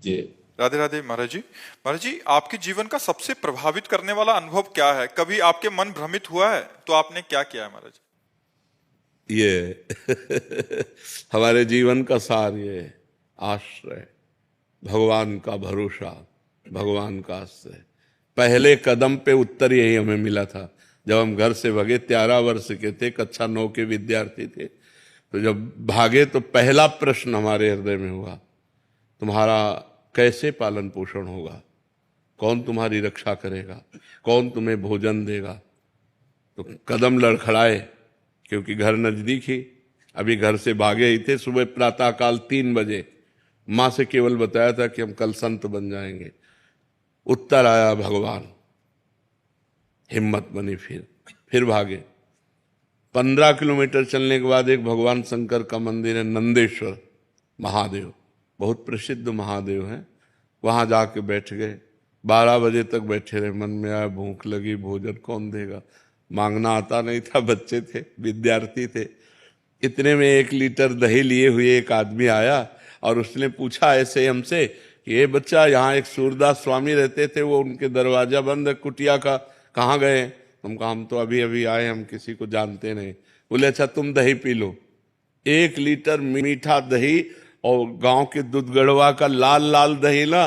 जी। राधे राधे महाराज जी। महाराज जी, आपके जीवन का सबसे प्रभावित करने वाला अनुभव क्या है? कभी आपके मन भ्रमित हुआ है तो आपने क्या किया है महाराज? ये हमारे जीवन का सार, ये आश्रय, भगवान का भरोसा, भगवान का आश्रय। पहले कदम पे उत्तर यही हमें मिला था जब हम घर से भागे। 13 वर्ष के थे, कक्षा 9 के विद्यार्थी थे। तो जब भागे तो पहला प्रश्न हमारे हृदय में हुआ, तुम्हारा कैसे पालन पोषण होगा? कौन तुम्हारी रक्षा करेगा? कौन तुम्हें भोजन देगा? तो कदम लड़खड़ाए, क्योंकि घर नजदीक ही। अभी घर से भागे ही थे। सुबह प्रातःकाल 3 बजे माँ से केवल बताया था कि हम कल संत बन जाएंगे। उत्तर आया भगवान। हिम्मत बनी, फिर भागे। 15 किलोमीटर चलने के बाद एक भगवान शंकर का मंदिर है, नंदेश्वर महादेव, बहुत प्रसिद्ध महादेव हैं। वहां जाके बैठ गए। 12 बजे तक बैठे रहे। मन में आया भूख लगी, भोजन कौन देगा? मांगना आता नहीं था, बच्चे थे, विद्यार्थी थे। इतने में 1 लीटर दही लिए हुए एक आदमी आया और उसने पूछा ऐसे हमसे कि ये बच्चा, यहाँ एक सूरदास स्वामी रहते थे, वो उनके दरवाजा बंद है कुटिया का, कहाँ गए? हम कहा हम तो अभी अभी आए, हम किसी को जानते नहीं। बोले अच्छा तुम दही पी लो। 1 लीटर मीठा दही और गांव के दूध गढ़वा का लाल लाल दही ना,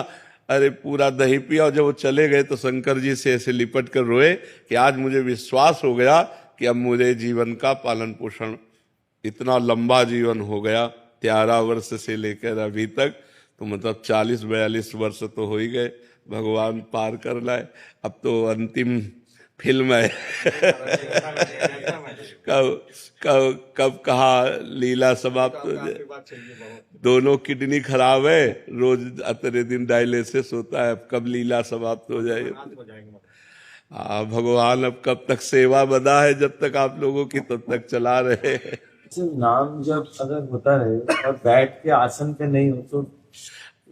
अरे पूरा दही पिया। और जब वो चले गए तो शंकर जी से ऐसे लिपट कर रोए कि आज मुझे विश्वास हो गया कि अब मुझे जीवन का पालन पोषण, इतना लंबा जीवन हो गया 13 वर्ष से लेकर अभी तक, तो मतलब 40-42 वर्ष तो हो ही गए। भगवान पार कर लाए। अब तो अंतिम फिल्म है। कब कब कब कहा लीला समाप्त हो जाए। दोनों किडनी खराब है, रोज अतरे दिन डायलिसिस होता है। अब कब लीला समाप्त हो जाए? भगवान अब कब तक सेवा बना है, जब तक आप लोगों की तब तक चला रहे हैं। नाम जब अगर होता है और बैठ के आसन पे नहीं हो तो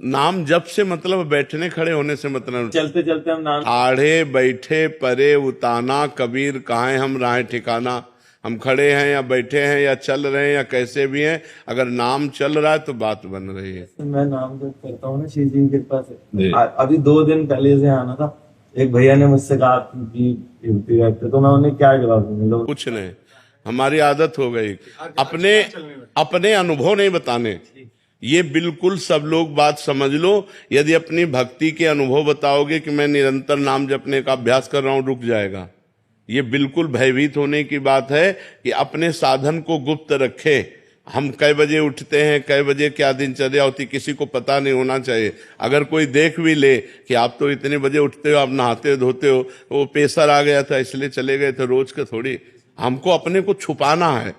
नाम जप से मतलब बैठने खड़े होने से मतलब, चलते चलते हम नाम आड़े बैठे परे उताना, कबीर कहाँ हम राहे ठिकाना। हम खड़े हैं या बैठे हैं या चल रहे हैं या कैसे भी हैं, अगर नाम चल रहा है तो बात बन रही है। मैं नाम जप करता हूँ ना शिव जी की कृपा से। अभी 2 दिन पहले से आना था, एक भैया ने मुझसे कहा कि रहते, तो मैं उन्हें क्या जवाब दूंगा? कुछ नहीं, हमारी आदत हो गई अपने अपने अनुभव नहीं बताने। ये बिल्कुल सब लोग बात समझ लो। यदि अपनी भक्ति के अनुभव बताओगे कि मैं निरंतर नाम जपने का अभ्यास कर रहा हूं, रुक जाएगा। ये बिल्कुल भयभीत होने की बात है कि अपने साधन को गुप्त रखे। हम कै बजे उठते हैं, कै बजे क्या दिनचर्या होती, किसी को पता नहीं होना चाहिए। अगर कोई देख भी ले कि आप तो इतने बजे उठते हो, आप नहाते धोते हो, वो प्रेशर आ गया था इसलिए चले गए थे, रोज का थोड़ी। हमको अपने को छुपाना है।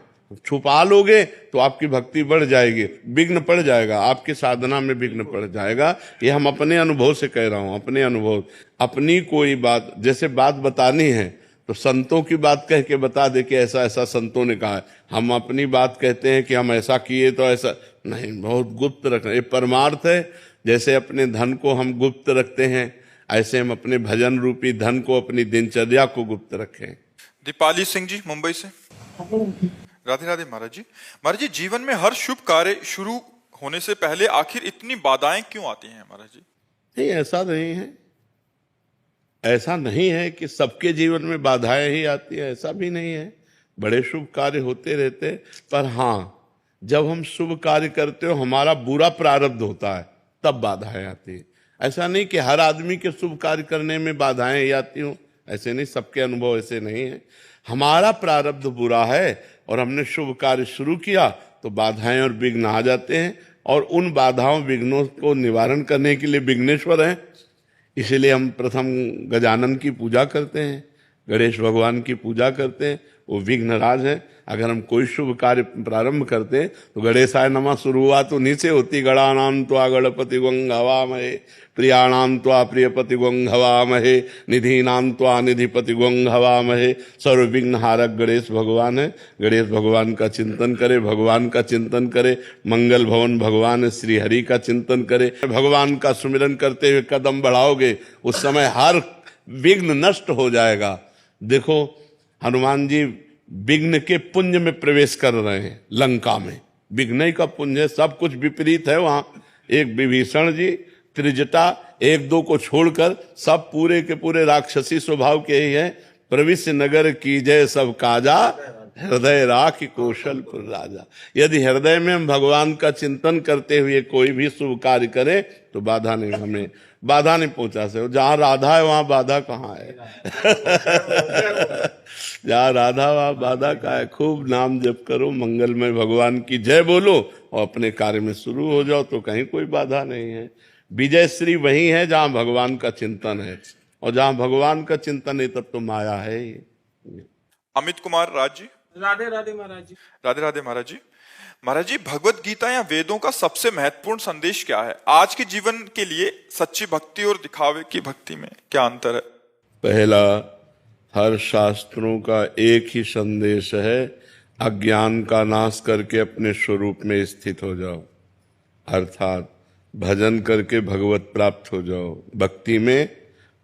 छुपा लोगे तो आपकी भक्ति बढ़ जाएगी, विघ्न पड़ जाएगा, आपकी साधना में विघ्न पड़ जाएगा। ये हम अपने अनुभव से कह रहा हूं, अपने अनुभव। अपनी कोई बात, जैसे बात बतानी है तो संतों की बात कह के बता दे कि ऐसा ऐसा संतों ने कहा है। हम अपनी बात कहते हैं कि हम ऐसा किए तो ऐसा नहीं, बहुत गुप्त रखना। ये परमार्थ है। जैसे अपने धन को हम गुप्त रखते हैं, ऐसे हम अपने भजन रूपी धन को, अपनी दिनचर्या को गुप्त रखें। दीपाली सिंह जी मुंबई से। राधे राधे महाराज जी। महाराज जी, जीवन में हर शुभ कार्य शुरू होने से पहले आखिर इतनी बाधाएं क्यों आती हैं महाराज जी? नहीं, ऐसा नहीं है। ऐसा नहीं है कि सबके जीवन में बाधाएं ही आती है, ऐसा भी नहीं है। बड़े शुभ कार्य होते रहते, पर हाँ, जब हम शुभ कार्य करते हो हमारा बुरा प्रारब्ध होता है, तब बाधाएं आती है। ऐसा नहीं कि हर आदमी के शुभ कार्य करने में बाधाएं ही आती हों, ऐसे नहीं, सबके अनुभव ऐसे नहीं है। हमारा प्रारब्ध बुरा है और हमने शुभ कार्य शुरू किया तो बाधाएं और विघ्न आ जाते हैं, और उन बाधाओं विघ्नों को निवारण करने के लिए विघ्नेश्वर हैं। इसीलिए हम प्रथम गजानन की पूजा करते हैं, गणेश भगवान की पूजा करते हैं, वो विघ्नराज है। अगर हम कोई शुभ कार्य प्रारंभ करते हैं तो गणेशाय नमः शुरुआत तो नीचे होती, गणानाम त्वा गणपति गंघवामहे, प्रियाणाम त्वा प्रियपति गंघवामहे, निधीनाम त्वा निधिपति गंघवामहे। सर्व विघ्न हारक गणेश भगवान है। गणेश भगवान का चिंतन करे, भगवान का चिंतन करे। मंगल भवन भगवान श्री हरि का चिंतन करे। भगवान का सुमिरन करते हुए कदम बढ़ाओगे, उस समय हर विघ्न नष्ट हो जाएगा। देखो, हनुमान जी विघ्न के पुंज में प्रवेश कर रहे हैं, लंका में। विघ्न का पुंज है, सब कुछ विपरीत है वहां। एक विभीषण जी त्रिजटा, एक दो को छोड़कर सब पूरे के पूरे राक्षसी स्वभाव के ही हैं। प्रविश्य नगर की जय सब काजा, हृदय राखि कौशलपुर राजा। यदि हृदय में हम भगवान का चिंतन करते हुए कोई भी शुभ कार्य करें तो बाधा नहीं, हमें बाधा नहीं पहुंचा सकते। जहां राधा है वहां बाधा कहाँ है? जहां राधा वहां बाधा कहाँ है? खूब नाम जप करो, मंगलमय भगवान की जय बोलो और अपने कार्य में शुरू हो जाओ तो कहीं कोई बाधा नहीं है। विजय श्री वही है जहां भगवान का चिंतन है, और जहां भगवान का चिंतन है तब तो माया है ही। अमित कुमार राज जी। राधे राधे महाराज जी। राधे राधे महाराज जी। महाराज जी, भगवत गीता या वेदों का सबसे महत्वपूर्ण संदेश क्या है? आज के जीवन के लिए सच्ची भक्ति और दिखावे की भक्ति में क्या अंतर है? पहला, हर शास्त्रों का एक ही संदेश है, अज्ञान का नाश करके अपने स्वरूप में स्थित हो जाओ, अर्थात भजन करके भगवत प्राप्त हो जाओ। भक्ति में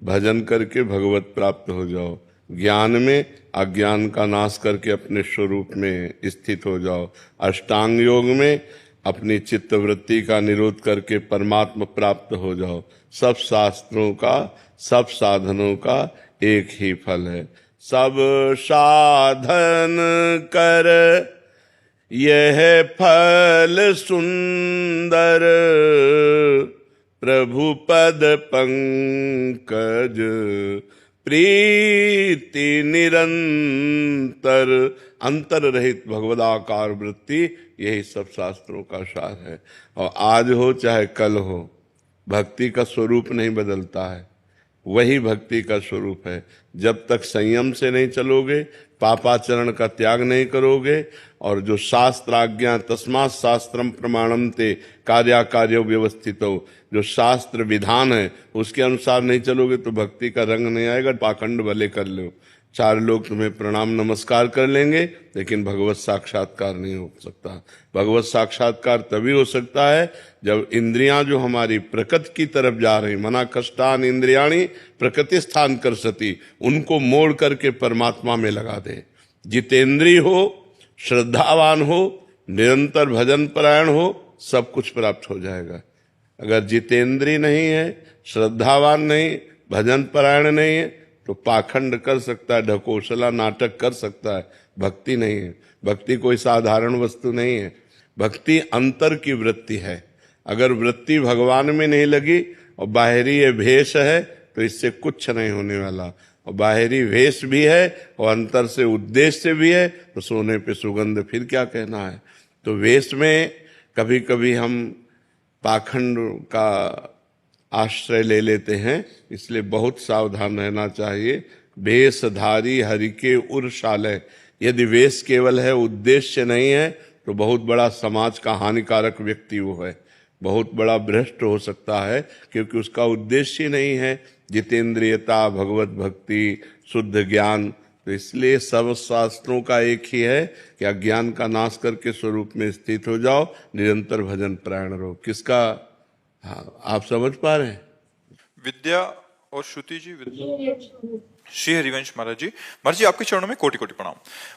भजन करके भगवत प्राप्त हो जाओ, ज्ञान में अज्ञान का नाश करके अपने स्वरूप में स्थित हो जाओ, अष्टांग योग में अपनी चित्तवृत्ति का निरोध करके परमात्मा प्राप्त हो जाओ। सब शास्त्रों का, सब साधनों का एक ही फल है। सब साधन कर यह फल सुंदर, प्रभु पद पंकज प्रीति निरंतर। अंतर रहित भगवदाकार वृत्ति, यही सब शास्त्रों का सार है। और आज हो चाहे कल हो, भक्ति का स्वरूप नहीं बदलता है, वही भक्ति का स्वरूप है। जब तक संयम से नहीं चलोगे, पापाचरण का त्याग नहीं करोगे, और जो शास्त्र आज्ञा तस्मात् शास्त्रम प्रमाणम ते कार्याकार्यो व्यवस्थितो, जो शास्त्र विधान है उसके अनुसार नहीं चलोगे तो भक्ति का रंग नहीं आएगा। पाखंड भले कर लो, चार लोग तुम्हें प्रणाम नमस्कार कर लेंगे, लेकिन भगवत साक्षात्कार नहीं हो सकता। भगवत साक्षात्कार तभी हो सकता है जब इंद्रियां जो हमारी प्रकृति की तरफ जा रही, मना कष्टान इंद्रियाणी प्रकृति स्थान कर सती, उनको मोड़ करके परमात्मा में लगा दे। जितेंद्री हो, श्रद्धावान हो, निरंतर भजन परायण हो, सब कुछ प्राप्त हो जाएगा। अगर जितेंद्री नहीं है, श्रद्धावान नहीं, भजन परायण नहीं है तो पाखंड कर सकता है, ढकोसला नाटक कर सकता है, भक्ति नहीं है। भक्ति कोई साधारण वस्तु नहीं है, भक्ति अंतर की वृत्ति है। अगर वृत्ति भगवान में नहीं लगी और बाहरी ये भेष है तो इससे कुछ नहीं होने वाला। और बाहरी वेश भी है और अंतर से उद्देश्य भी है तो सोने पे सुगंध, फिर क्या कहना है। तो वेश में कभी कभी हम पाखंड का आश्रय ले लेते हैं, इसलिए बहुत सावधान रहना चाहिए। वेशधारी हरि के उर्शालय, यदि वेश केवल है, उद्देश्य नहीं है, तो बहुत बड़ा समाज का हानिकारक व्यक्ति वो है, बहुत बड़ा भ्रष्ट हो सकता है, क्योंकि उसका उद्देश्य ही नहीं है जितेंद्रियता, भगवत भक्ति, शुद्ध ज्ञान। तो इसलिए सब शास्त्रों का एक ही है कि अज्ञान का नाश करके स्वरूप में स्थित हो जाओ, निरंतर भजन परायण रहो। किसका? हाँ, आप समझ पा रहे हैं? विद्या और श्रुति जी। श्री हरिवंश महाराज जी। महाराज जी, आपके चरणों में कोटि कोटि प्रणाम।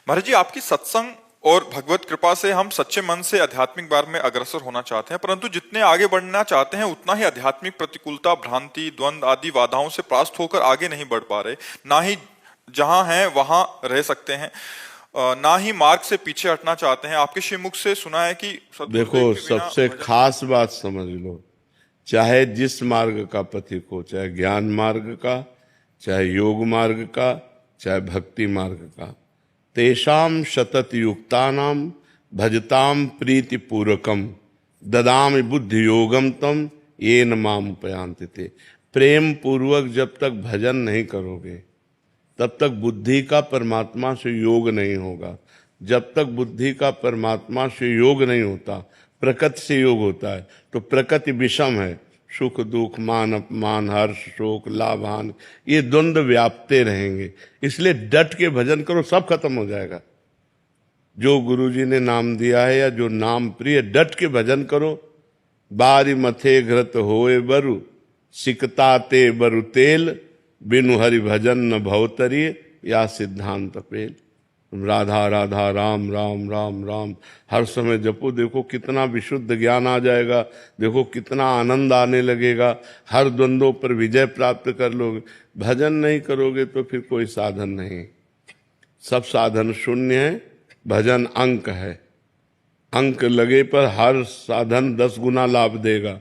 महाराज जी, आपकी सत्संग और भगवत कृपा से हम सच्चे मन से आध्यात्मिक मार्ग में अग्रसर होना चाहते हैं, परंतु जितने आगे बढ़ना चाहते हैं उतना ही आध्यात्मिक प्रतिकूलता, भ्रांति, द्वंद आदि बाधाओं से परास्त होकर आगे नहीं बढ़ पा रहे। ना ही जहां हैं वहां रह सकते हैं, ना ही मार्ग से पीछे हटना चाहते हैं। आपके श्रीमुख से सुना है कि देखो, सबसे खास बात समझ लो, चाहे जिस मार्ग का पथिक हो, चाहे ज्ञान मार्ग का, चाहे योग मार्ग का, चाहे भक्ति मार्ग का, तेषाम शतत युक्तानाम भजताम प्रीति पूर्वकम ददामि बुद्धि योगम तम येन माम उपयांति ते। प्रेम पूर्वक जब तक भजन नहीं करोगे तब तक बुद्धि का परमात्मा से योग नहीं होगा। जब तक बुद्धि का परमात्मा से योग नहीं होता, प्रकृति से योग होता है, तो प्रकृति विषम है। सुख दुख, मान अपमान, हर्ष शोक, लाभ हानि, ये द्वंद्व व्यापते रहेंगे। इसलिए डट के भजन करो, सब खत्म हो जाएगा। जो गुरुजी ने नाम दिया है या जो नाम प्रिय, डट के भजन करो। बारी मथे घृत होए बरु, सिकता ते बरु तेल, बिनु हरि भजन न भवतरी, या सिद्धांत पेल। राधा राधा राम राम राम राम हर समय जपो, देखो कितना विशुद्ध ज्ञान आ जाएगा, देखो कितना आनंद आने लगेगा, हर द्वंद्वों पर विजय प्राप्त कर लोगे। भजन नहीं करोगे तो फिर कोई साधन नहीं, सब साधन शून्य है, भजन अंक है, अंक लगे पर हर साधन 10 गुना लाभ देगा।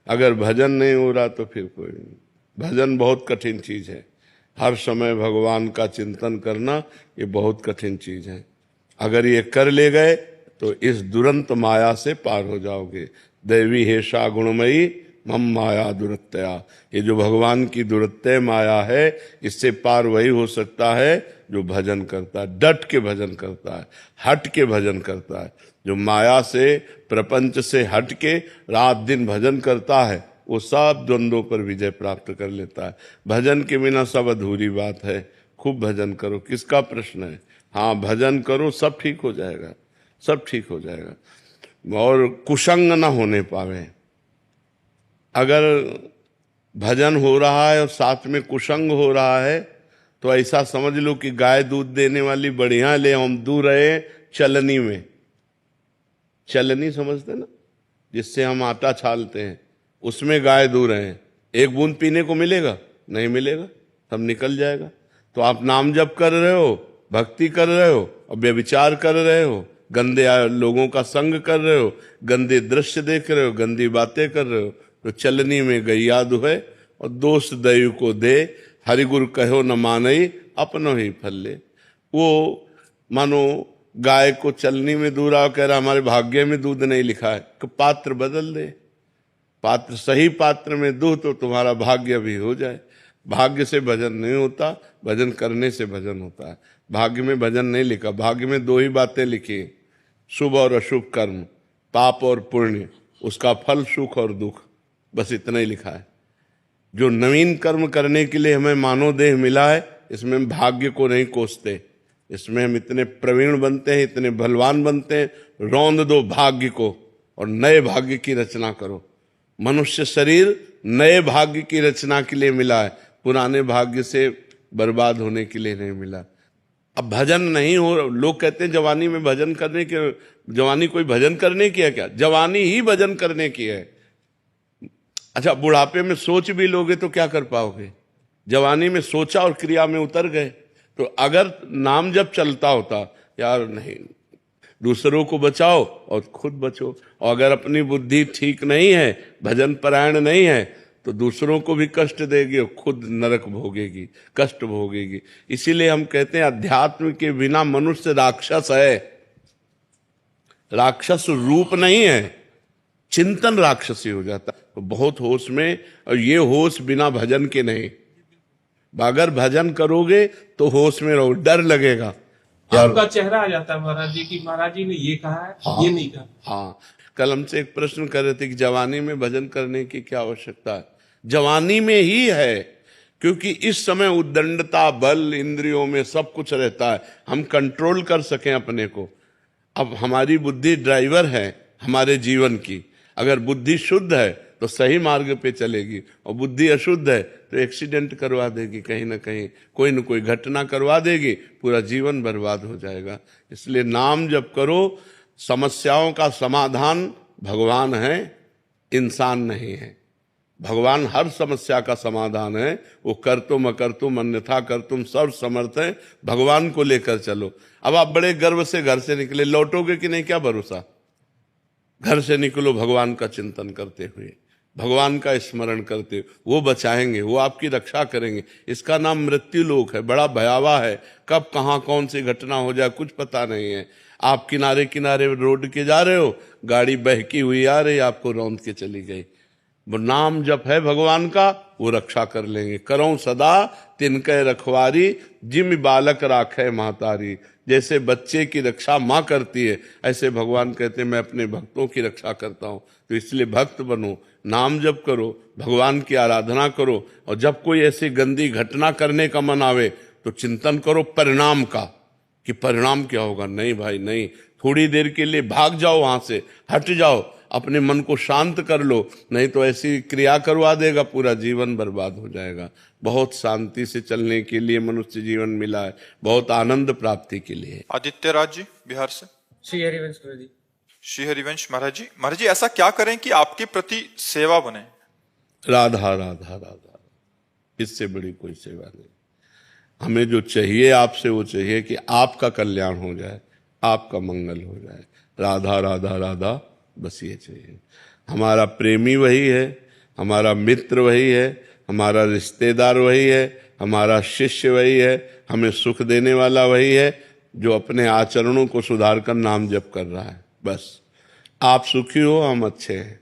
अगर भजन नहीं हो रहा तो फिर कोई नहीं। भजन बहुत कठिन चीज है, हर समय भगवान का चिंतन करना ये बहुत कठिन चीज है। अगर ये कर ले गए तो इस दुरंत माया से पार हो जाओगे। दैवी हेषा गुणमयी मम माया दुरत्या, ये जो भगवान की दुरत्य माया है, इससे पार वही हो सकता है जो भजन करता है, डट के भजन करता है, हट के भजन करता है। जो माया से, प्रपंच से हट के रात दिन भजन करता है, वो सब द्वंद्वों पर विजय प्राप्त कर लेता है। भजन के बिना सब अधूरी बात है। खूब भजन करो, किसका प्रश्न है? हाँ, भजन करो, सब ठीक हो जाएगा, सब ठीक हो जाएगा। और कुसंग ना होने पावे। अगर भजन हो रहा है और साथ में कुसंग हो रहा है तो ऐसा समझ लो कि गाय दूध देने वाली बढ़िया ले हम दूर रहे चलनी में। चलनी समझते ना, जिससे हम आटा छालते हैं, उसमें गाय दूर हैं। एक बूंद पीने को मिलेगा? नहीं मिलेगा, सब निकल जाएगा। तो आप नाम जप कर रहे हो, भक्ति कर रहे हो और व्यभिचार कर रहे हो, गंदे लोगों का संग कर रहे हो, गंदे दृश्य देख रहे हो, गंदी बातें कर रहे हो, तो चलनी में गैया दुहे और दोष दैव को दे, हरिगुरु कहो न मानई अपनो ही फल ले। वो मानो गाय को चलनी में दूरा कह रहा हमारे भाग्य में दूध नहीं लिखा है, तो पात्र बदल दे, पात्र सही पात्र में दूध तो तुम्हारा भाग्य भी हो जाए। भाग्य से भजन नहीं होता, भजन करने से भजन होता है। भाग्य में भजन नहीं लिखा, भाग्य में 2 ही बातें लिखी, शुभ और अशुभ कर्म, पाप और पुण्य, उसका फल सुख और दुख, बस इतना ही लिखा है। जो नवीन कर्म करने के लिए हमें मानव देह मिला है, इसमें हम भाग्य को नहीं कोसते, इसमें हम इतने प्रवीण बनते हैं, इतने बलवान बनते हैं, रौंद दो भाग्य को और नए भाग्य की रचना करो। मनुष्य शरीर नए भाग्य की रचना के लिए मिला है, पुराने भाग्य से बर्बाद होने के लिए नहीं मिला। अब भजन नहीं हो, लोग कहते हैं जवानी में भजन करने के, जवानी कोई भजन करने की है क्या? जवानी ही भजन करने की है। अच्छा, बुढ़ापे में सोच भी लोगे तो क्या कर पाओगे? जवानी में सोचा और क्रिया में उतर गए। तो अगर नाम जब चलता होता, यार नहीं, दूसरों को बचाओ और खुद बचो। और अगर अपनी बुद्धि ठीक नहीं है, भजन परायण नहीं है, तो दूसरों को भी कष्ट देगी और खुद नरक भोगेगी, कष्ट भोगेगी। इसीलिए हम कहते हैं अध्यात्म के बिना मनुष्य राक्षस है, राक्षस रूप नहीं है, चिंतन राक्षसी हो जाता। तो बहुत होश में, और ये होश बिना भजन के नहीं। अगर भजन करोगे तो होश में रहो, डर लगेगा। आपका चेहरा आ जाता है महाराज जी की, महाराज जी ने ये कहा है, हाँ, ये नहीं कहा। हाँ, कल हमसे एक प्रश्न कर रहे थे कि जवानी में भजन करने की क्या आवश्यकता है? जवानी में ही है, क्योंकि इस समय उद्दंडता, बल, इंद्रियों में सब कुछ रहता है, हम कंट्रोल कर सकें अपने को। अब हमारी बुद्धि ड्राइवर है हमारे जीवन की। अगर बुद्धि शुद्ध है तो सही मार्ग पे चलेगी, और बुद्धि अशुद्ध है तो एक्सीडेंट करवा देगी, कहीं ना कहीं कोई न कोई घटना करवा देगी, पूरा जीवन बर्बाद हो जाएगा। इसलिए नाम जप करो। समस्याओं का समाधान भगवान है, इंसान नहीं है। भगवान हर समस्या का समाधान है। वो कर तुम अकर तुम अन्यथा कर तुम सर्व समर्थ है। भगवान को लेकर चलो। अब आप बड़े गर्व से घर से निकले, लौटोगे कि नहीं, क्या भरोसा? घर से निकलो भगवान का चिंतन करते हुए, भगवान का स्मरण करते, वो बचाएंगे, वो आपकी रक्षा करेंगे। इसका नाम मृत्यु लोक है, बड़ा भयावह है। कब कहाँ कौन सी घटना हो जाए कुछ पता नहीं है। आप किनारे किनारे रोड के जा रहे हो, गाड़ी बहकी हुई आ रही, आपको रौंद के चली गई। वो नाम जप है भगवान का, वो रक्षा कर लेंगे। करो सदा तिनके रखवारी, जिम बालक राखे महतारी। जैसे बच्चे की रक्षा माँ करती है, ऐसे भगवान कहते हैं मैं अपने भक्तों की रक्षा करता हूँ। तो इसलिए भक्त बनो, नाम जप करो, भगवान की आराधना करो। और जब कोई ऐसी गंदी घटना करने का मन आवे तो चिंतन करो परिणाम का, कि परिणाम क्या होगा। नहीं भाई नहीं, थोड़ी देर के लिए भाग जाओ, वहां से हट जाओ। अपने मन को शांत कर लो, नहीं तो ऐसी क्रिया करवा देगा, पूरा जीवन बर्बाद हो जाएगा। बहुत शांति से चलने के लिए मनुष्य जीवन मिला है, बहुत आनंद प्राप्ति के लिए। आदित्य राज जी बिहार से। श्री हरिवंश जी। श्री हरिवंश महाराज जी, ऐसा क्या करें कि आपके प्रति सेवा बने? राधा राधा राधा, इससे बड़ी कोई सेवा नहीं। हमें जो चाहिए आपसे वो चाहिए कि आपका कल्याण हो जाए, आपका मंगल हो जाए। राधा राधा राधा, बस ये चाहिए। हमारा प्रेमी वही है, हमारा मित्र वही है, हमारा रिश्तेदार वही है, हमारा शिष्य वही है, हमें सुख देने वाला वही है, जो अपने आचरणों को सुधार कर नाम जप कर रहा है। बस आप सुखी हो, हम अच्छे हैं।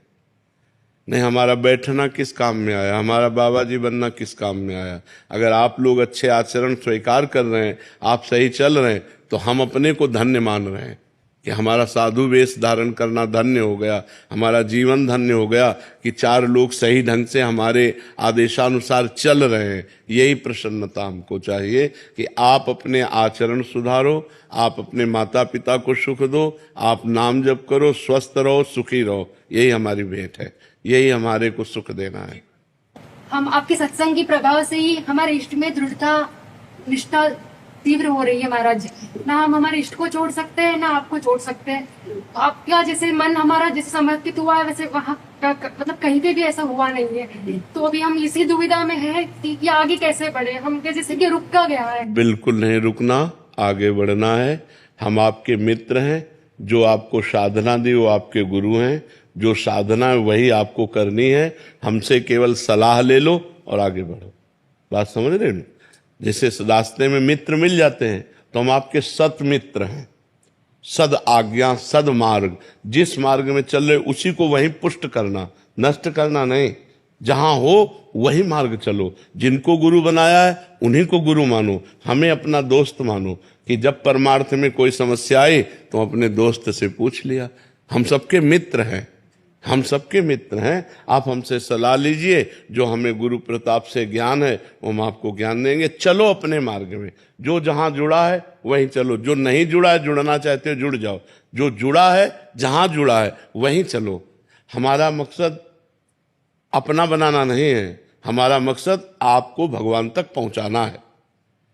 नहीं, हमारा बैठना किस काम में आया, हमारा बाबा जी बनना किस काम में आया? अगर आप लोग अच्छे आचरण स्वीकार कर रहे हैं, आप सही चल रहे हैं, तो हम अपने को धन्य मान रहे हैं कि हमारा साधु वेश धारण करना धन्य हो गया, हमारा जीवन धन्य हो गया कि 4 लोग सही ढंग से हमारे आदेशानुसार चल रहे हैं। यही प्रसन्नता हमको चाहिए कि आप अपने आचरण सुधारो, आप अपने माता पिता को सुख दो, आप नाम जप करो, स्वस्थ रहो, सुखी रहो। यही हमारी भेंट है, यही हमारे को सुख देना है। हम आपके सत्संग के प्रभाव से ही हमारे इष्ट में दृढ़ता निष्ठा तीव्र हो रही है महाराज जी। ना हम हमारे इष्ट को छोड़ सकते हैं, ना आपको छोड़ सकते हैं। आपका जैसे मन हमारा जैसे समर्पित हुआ है, वैसे वहाँ मतलब कहीं पे भी ऐसा हुआ नहीं है। तो अभी हम इसी दुविधा में है कि आगे कैसे बढ़े, हम जैसे कि रुका गया है। बिल्कुल नहीं रुकना, आगे बढ़ना है। हम आपके मित्र हैं, जो आपको साधना दी वो आपके गुरु हैं, जो साधना है वही आपको करनी है। हमसे केवल सलाह ले लो और आगे बढ़ो। बात समझ रहे हो? जैसे रास्ते में मित्र मिल जाते हैं तो हम आपके सत मित्र हैं। सद आज्ञा, सद मार्ग, जिस मार्ग में चल रहे उसी को वहीं पुष्ट करना, नष्ट करना नहीं। जहां हो वही मार्ग चलो। जिनको गुरु बनाया है उन्हीं को गुरु मानो, हमें अपना दोस्त मानो कि जब परमार्थ में कोई समस्या आई तो अपने दोस्त से पूछ लिया। हम सबके मित्र हैं, हम सबके मित्र हैं। आप हमसे सलाह लीजिए, जो हमें गुरु प्रताप से ज्ञान है वो हम आपको ज्ञान देंगे। चलो अपने मार्ग में, जो जहां जुड़ा है वहीं चलो, जो नहीं जुड़ा है, जुड़ना चाहते हो जुड़ जाओ, जो जुड़ा है जहां जुड़ा है वहीं चलो। हमारा मकसद अपना बनाना नहीं है, हमारा मकसद आपको भगवान तक पहुंचाना है।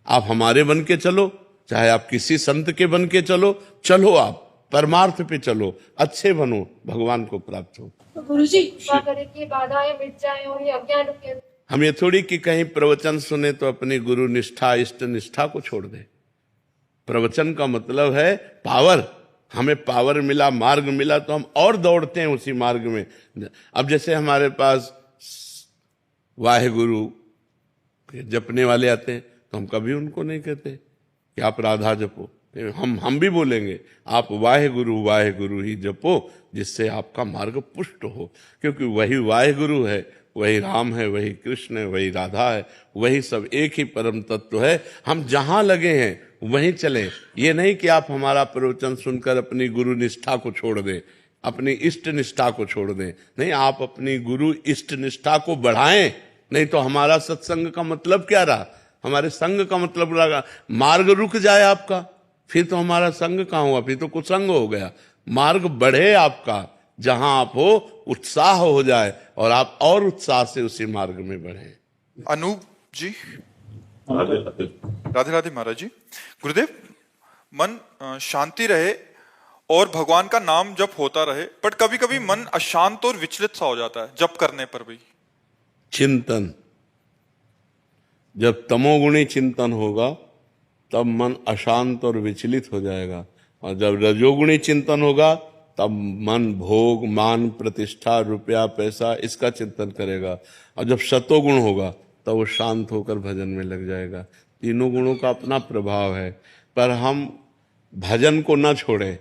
आप हमारे बन के चलो, चाहे आप किसी संत के बन के चलो, चलो आप परमार्थ पे चलो, अच्छे बनो, भगवान को प्राप्त हो। तो गुरुजी कृपा करें कि बाधाएं मिट जाएं और ये अज्ञान रुके। हम ये थोड़ी कि कहीं प्रवचन सुने तो अपनी गुरु निष्ठा, इष्ट निष्ठा को छोड़ दे। प्रवचन का मतलब है पावर। हमें पावर मिला, मार्ग मिला तो हम और दौड़ते हैं उसी मार्ग में। अब जैसे हमारे पास वाहेगुरु जपने वाले आते हैं तो हम कभी उनको नहीं कहते कि आप राधा जपो। हम भी बोलेंगे आप वाहेगुरु ही जपो, जिससे आपका मार्ग पुष्ट हो। क्योंकि वही वाहेगुरु है, वही राम है, वही कृष्ण है, वही राधा है, वही सब एक ही परम तत्व है। हम जहां लगे हैं वहीं चलें। ये नहीं कि आप हमारा प्रवचन सुनकर अपनी गुरु निष्ठा को छोड़ दें, अपनी इष्ट निष्ठा को छोड़ दें। नहीं, आप अपनी गुरु इष्ट निष्ठा को बढ़ाएं। नहीं तो हमारा सत्संग का मतलब क्या रहा, हमारे संग का मतलब लगा मार्ग रुक जाए आपका, फिर तो हमारा संग कहाँ हुआ, फिर तो कुसंग हो गया। मार्ग बढ़े आपका, जहां आप हो उत्साह हो जाए और आप और उत्साह से उसी मार्ग में बढ़े। अनूप जी। राधे राधे महाराज जी। गुरुदेव, मन शांति रहे और भगवान का नाम जप होता रहे, बट कभी कभी मन अशांत और विचलित सा हो जाता है जप करने पर भी। चिंतन, जब तमोगुणी चिंतन होगा तब मन अशांत और विचलित हो जाएगा, और जब रजोगुणी चिंतन होगा तब मन भोग, मान, प्रतिष्ठा, रुपया, पैसा इसका चिंतन करेगा, और जब सतोगुण होगा तब वो शांत होकर भजन में लग जाएगा। तीनों गुणों का अपना प्रभाव है, पर हम भजन को न छोड़ें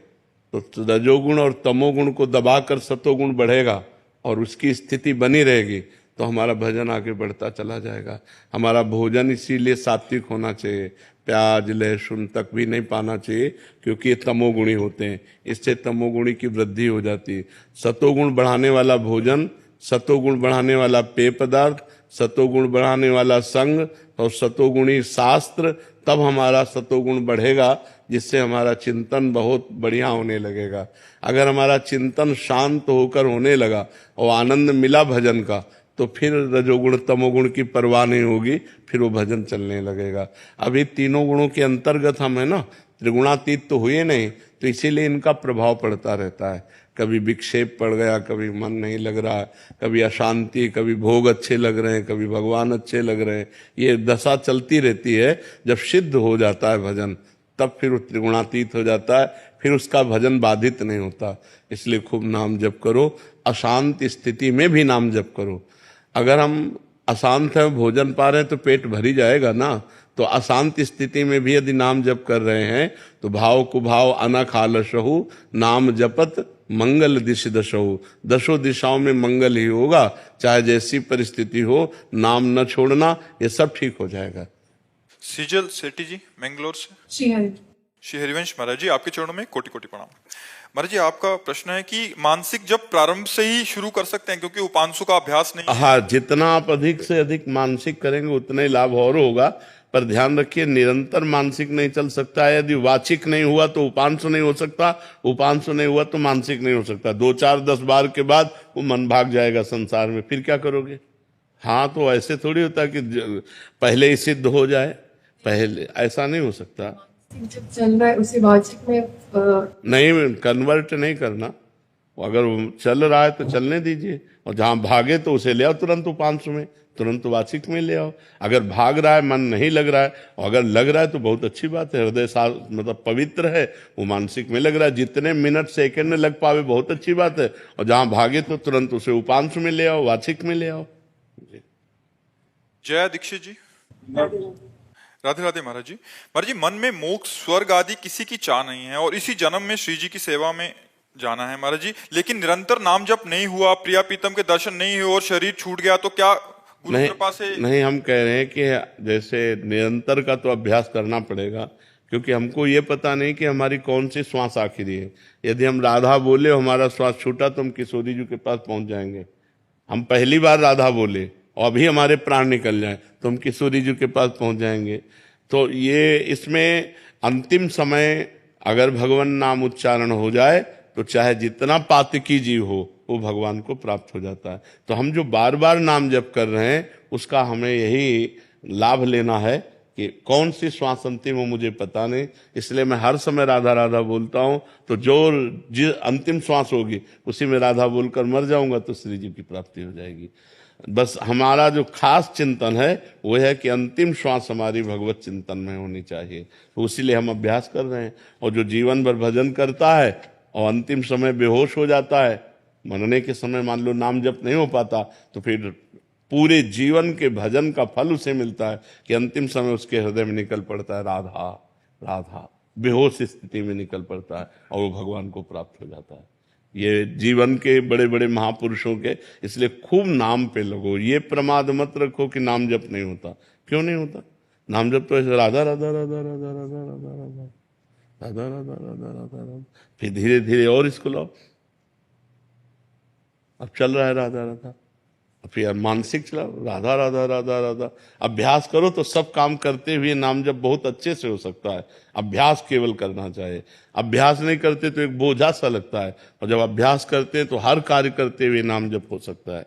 तो रजोगुण और तमोगुण को दबाकर सतोगुण बढ़ेगा और उसकी स्थिति बनी रहेगी, तो हमारा भजन आगे बढ़ता चला जाएगा। हमारा भोजन इसीलिए सात्विक होना चाहिए, प्याज लहसुन तक भी नहीं पाना चाहिए, क्योंकि ये तमोगुणी होते हैं, इससे तमोगुणी की वृद्धि हो जाती है। सतोगुण बढ़ाने वाला भोजन, सतोगुण बढ़ाने वाला पेय पदार्थ, सतोगुण बढ़ाने वाला संग और सतोगुणी शास्त्र, तब हमारा सतोगुण बढ़ेगा, जिससे हमारा चिंतन बहुत बढ़िया होने लगेगा। अगर हमारा चिंतन शांत होकर होने लगा और आनंद मिला भजन का, तो फिर रजोगुण तमोगुण की परवाह नहीं होगी, फिर वो भजन चलने लगेगा। अभी तीनों गुणों के अंतर्गत हम है ना, त्रिगुणातीत तो हुए नहीं, तो इसीलिए इनका प्रभाव पड़ता रहता है। कभी विक्षेप पड़ गया, कभी मन नहीं लग रहा, कभी अशांति, कभी भोग अच्छे लग रहे हैं, कभी भगवान अच्छे लग रहे हैं। ये दशा चलती रहती है। जब सिद्ध हो जाता है भजन, तब फिर वो त्रिगुणातीत हो जाता है, फिर उसका भजन बाधित नहीं होता। इसलिए खूब नाम जप करो, अशांत स्थिति में भी नाम जप करो। अगर हम अशांत है, भोजन पा रहे हैं तो पेट भरी जाएगा ना, तो अशांत स्थिति में भी यदि नाम जप कर रहे हैं तो भाव कुभाव अनख आलसहु, नाम जपत मंगल दिश दशहु। दशों दिशाओं में मंगल ही होगा, चाहे जैसी परिस्थिति हो, नाम न छोड़ना, ये सब ठीक हो जाएगा। सीजल सेठी जी मैंगलोर से। श्री हरिवंश महाराज जी, आपके चरणों में कोटि कोटि प्रणाम। महाराज जी, आपका प्रश्न है कि मानसिक जब प्रारंभ से ही शुरू कर सकते हैं, क्योंकि उपांशु का अभ्यास नहीं। हाँ, जितना आप अधिक से अधिक मानसिक करेंगे उतना ही लाभ और होगा। पर ध्यान रखिए, निरंतर मानसिक नहीं चल सकता है। यदि वाचिक नहीं हुआ तो उपांशु नहीं हो सकता, उपांशु नहीं हुआ तो मानसिक नहीं हो सकता। 2 4 10 बार के बाद वो मन भाग जाएगा संसार में, फिर क्या करोगे? हाँ, तो ऐसे थोड़ी होता कि पहले ही सिद्ध हो जाए, पहले ऐसा नहीं हो सकता। जब चल रहा है उसे वाचिक में नहीं, कन्वर्ट नहीं करना। अगर वो चल रहा है तो चलने दीजिए, और जहां भागे तो उसे ले आओ तुरंत उपांशु में, तुरंत वाचिक में ले आओ। अगर भाग रहा है, मन नहीं लग रहा है, और अगर लग रहा है तो बहुत अच्छी बात है, हृदय मतलब पवित्र है, वो मानसिक में लग रहा है। जितने मिनट सेकंड में लग पावे बहुत अच्छी बात है, और जहां भागे तो तुरंत उसे उपांशु में ले आओ, वाचिक में ले आओ। जया दीक्षित जी। राधे राधे महाराज जी। महाराज जी, मन में मोक्ष स्वर्ग आदि किसी की चाह नहीं है, और इसी जन्म में श्री जी की सेवा में जाना है महाराज जी, लेकिन निरंतर नाम जप नहीं हुआ, प्रिया प्रीतम के दर्शन नहीं हुए और शरीर छूट गया, तो क्या गुरु कृपा से? नहीं, हम कह रहे हैं कि जैसे निरंतर का तो अभ्यास करना पड़ेगा, क्योंकि हमको ये पता नहीं कि हमारी कौन सी श्वास आखिरी है। यदि हम राधा बोले, हमारा श्वास छूटा, तो हम किशोरी जी के पास पहुंच जाएंगे। हम पहली बार राधा बोले और अभी हमारे प्राण निकल जाए, तो हम किशोरी जी के पास पहुंच जाएंगे। तो ये इसमें अंतिम समय अगर भगवान नाम उच्चारण हो जाए, तो चाहे जितना पातकी जीव हो, वो भगवान को प्राप्त हो जाता है। तो हम जो बार बार नाम जप कर रहे हैं, उसका हमें यही लाभ लेना है कि कौन सी श्वास अंतिम हो मुझे पता नहीं, इसलिए मैं हर समय राधा राधा बोलता हूं। तो जो अंतिम श्वास होगी उसी में राधा बोलकर मर जाऊंगा, तो श्री जी की प्राप्ति हो जाएगी। बस हमारा जो खास चिंतन है वो है कि अंतिम श्वास हमारी भगवत चिंतन में होनी चाहिए। तो इसीलिए हम अभ्यास कर रहे हैं। और जो जीवन भर भजन करता है और अंतिम समय बेहोश हो जाता है, मरने के समय मान लो नाम जप नहीं हो पाता, तो फिर पूरे जीवन के भजन का फल उसे मिलता है कि अंतिम समय उसके हृदय में निकल पड़ता है राधा राधा, बेहोश स्थिति में निकल पड़ता है और वो भगवान को प्राप्त हो जाता है। ये जीवन के बड़े बड़े महापुरुषों के, इसलिए खूब नाम पे लगो। ये प्रमाद मत रखो कि नाम जप नहीं होता। क्यों नहीं होता? नाम जप तो ऐसे राधा राधा राधा राधा राधा राधा राधा राधा राधा राधा राधा राधा, फिर धीरे धीरे और इसको लाओ। अब चल रहा है राधा राधा, फिर मानसिक चलाओ राधा राधा राधा राधा। अभ्यास करो तो सब काम करते हुए नाम जप बहुत अच्छे से हो सकता है। अभ्यास केवल करना चाहिए। अभ्यास नहीं करते तो एक बोझा सा लगता है, और जब अभ्यास करते हैं तो हर कार्य करते हुए नाम जप हो सकता है।